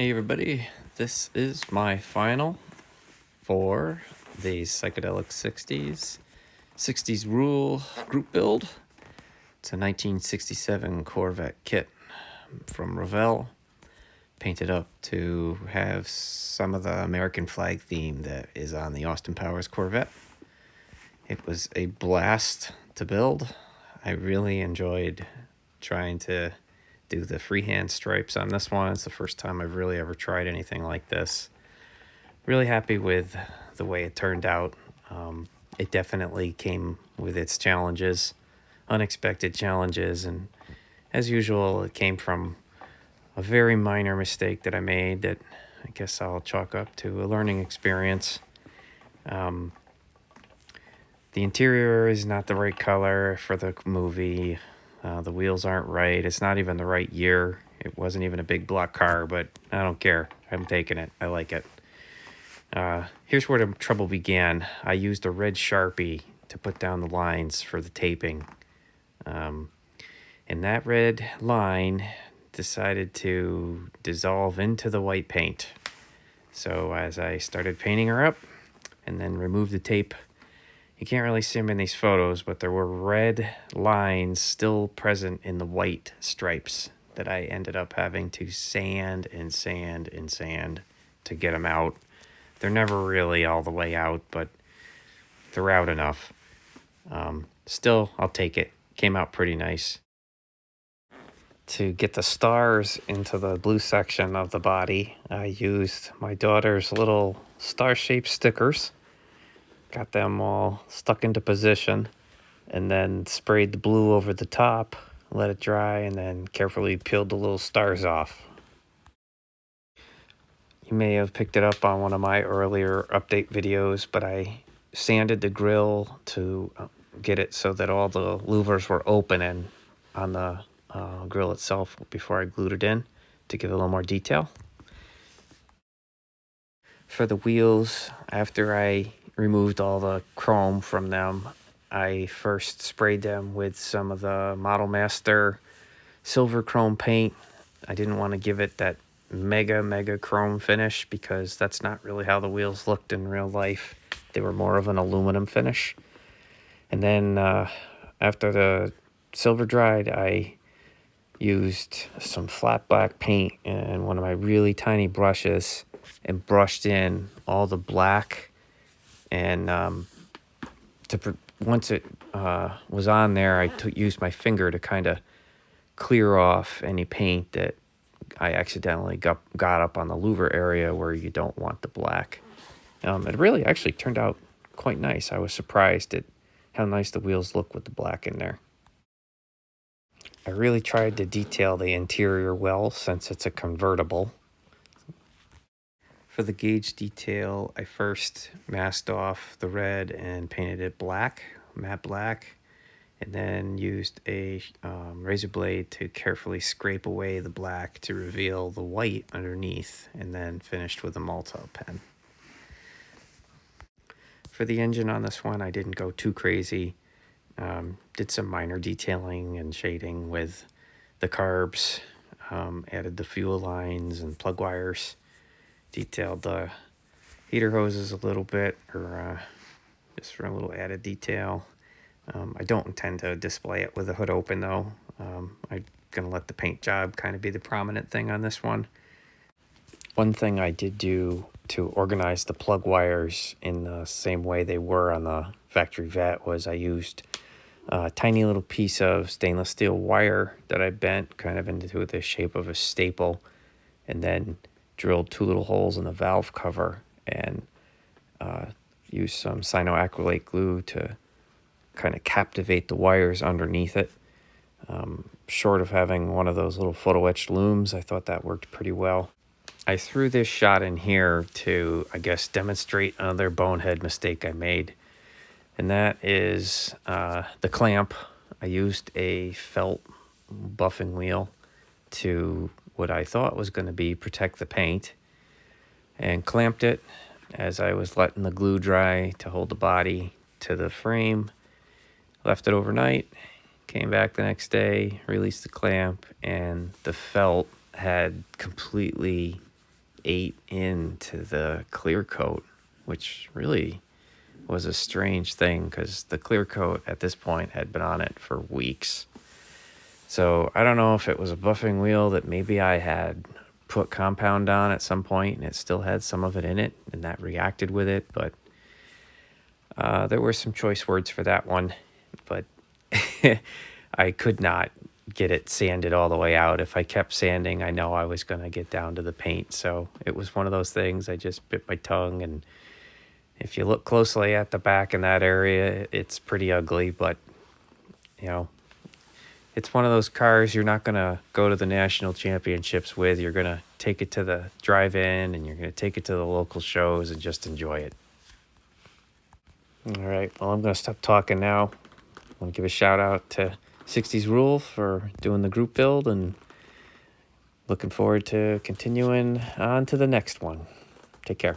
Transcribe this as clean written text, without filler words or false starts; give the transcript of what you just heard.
Hey everybody, this is my final for the psychedelic 60's Rule group build. It's a 1967 Corvette kit from Revell, painted up to have some of the American flag theme that is on the Austin Powers Corvette. It was a blast to build. I really enjoyed trying to do the freehand stripes on this one. It's the first time I've really ever tried anything like this. Really happy with the way it turned out. It definitely came with its challenges, unexpected challenges, and as usual, it came from a very minor mistake that I made that I guess I'll chalk up to a learning experience. The interior is not the right color for the movie. The wheels aren't right. It's not even the right year. It wasn't even a big block car, but I don't care. I'm taking it. I like it. Here's where the trouble began. I used a red Sharpie to put down the lines for the taping. And that red line decided to dissolve into the white paint. So as I started painting her up and then removed the tape, you can't really see them in these photos, but there were red lines still present in the white stripes that I ended up having to sand and sand and sand to get them out. They're never really all the way out, but they're out enough. Still, I'll take it. Came out pretty nice. To get the stars into the blue section of the body, I used my daughter's little star-shaped stickers. Got them all stuck into position, and then sprayed the blue over the top, let it dry, and then carefully peeled the little stars off. You may have picked it up on one of my earlier update videos, but I sanded the grill to get it so that all the louvers were open and on the grill itself before I glued it in to give it a little more detail. For the wheels, after I removed all the chrome from them, I first sprayed them with some of the Model Master silver chrome paint. I didn't want to give it that mega chrome finish because that's not really how the wheels looked in real life. They were more of an aluminum finish. And then after the silver dried, I used some flat black paint and one of my really tiny brushes and brushed in all the black. And once it was on there, I used my finger to kind of clear off any paint that I accidentally got up on the louver area where you don't want the black. It really actually turned out quite nice. I was surprised at how nice the wheels look with the black in there. I really tried to detail the interior well since it's a convertible. For the gauge detail, I first masked off the red and painted it black, matte black, and then used a razor blade to carefully scrape away the black to reveal the white underneath, and then finished with a Malta pen. For the engine on this one, I didn't go too crazy. Did some minor detailing and shading with the carbs, added the fuel lines and plug wires, detailed the heater hoses a little bit, or just for a little added detail. I don't intend to display it with the hood open though. I'm going to let the paint job kind of be the prominent thing on this one. One thing I did do to organize the plug wires in the same way they were on the factory vet was I used a tiny little piece of stainless steel wire that I bent kind of into the shape of a staple, and then drilled two little holes in the valve cover and used some cyanoacrylate glue to kind of captivate the wires underneath it. Short of having one of those little photo etched looms, I thought that worked pretty well. I threw this shot in here to, I guess, demonstrate another bonehead mistake I made. And that is the clamp. I used a felt buffing wheel to what I thought was going to be protect the paint, and clamped it as I was letting the glue dry to hold the body to the frame. Left it overnight, came back the next day, released the clamp, and the felt had completely ate into the clear coat, which really was a strange thing because the clear coat at this point had been on it for weeks. So I don't know if it was a buffing wheel that maybe I had put compound on at some point and it still had some of it in it and that reacted with it, but there were some choice words for that one, but I could not get it sanded all the way out. If I kept sanding, I know I was going to get down to the paint. So it was one of those things. I just bit my tongue, and if you look closely at the back in that area, it's pretty ugly, but you know, it's one of those cars you're not going to go to the national championships with. You're going to take it to the drive-in and you're going to take it to the local shows and just enjoy it. All right, well, I'm going to stop talking now. I want to give a shout out to 60'sRULE for doing the group build, and looking forward to continuing on to the next one. Take care.